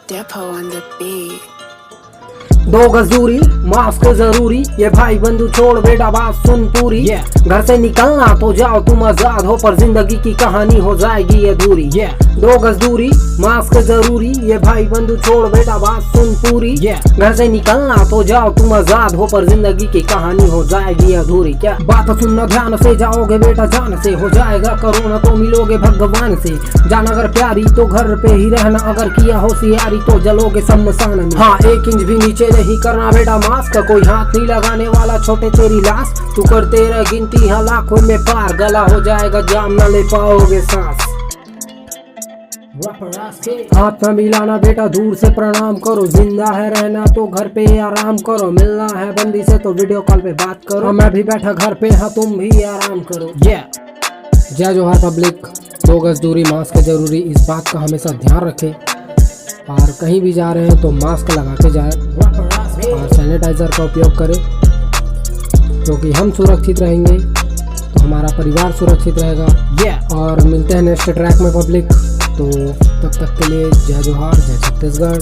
Depo on the beat. दो गज दूरी मास्क जरूरी, ये भाई बंधु छोड़ बेटा बात सुन पूरी। घर से निकलना तो जाओ तुम आजाद हो, पर जिंदगी की कहानी हो जाएगी अधूरी। दो गज दूरी मास्क जरूरी, ये भाई बंधु छोड़ बेटा बात सुन पूरी। घर से निकलना तो जाओ तुम आजाद हो, पर जिंदगी की कहानी हो जाएगी अधूरी। क्या बात सुनना ध्यान से, जाओगे बेटा जान से, हो जाएगा कोरोना तो मिलोगे भगवान से। जान अगर प्यारी तो घर पे ही रहना, अगर किया होशियारी तो जलोगे शमशान में। हाँ, 1 इंच भी नीचे नहीं करना बेटा मास्क, कोई हाथ नहीं लगाने वाला छोटे तेरी लाश। तू करते रह गिनती हाँ लाखों में पार, गला हो जाएगा जाम न ले पाओगे सांस। हाथ न मिलाना बेटा दूर से प्रणाम करो, जिंदा है रहना तो घर पे आराम करो। मिलना है बंदी से तो वीडियो कॉल पे बात करो, मैं भी बैठा घर पे हाँ तुम भी आराम करो। जय जोहार पब्लिक, 2 गज दूरी मास्क जरूरी, इस बात का हमेशा ध्यान रखें। और कहीं भी जा रहे हैं तो मास्क लगा के जाए और सैनिटाइजर का उपयोग करें, क्योंकि हम सुरक्षित रहेंगे तो हमारा परिवार सुरक्षित रहेगा। और मिलते हैं नेक्स्ट ट्रैक में पब्लिक, तो तब तक के लिए जय जोहार, जय छत्तीसगढ़।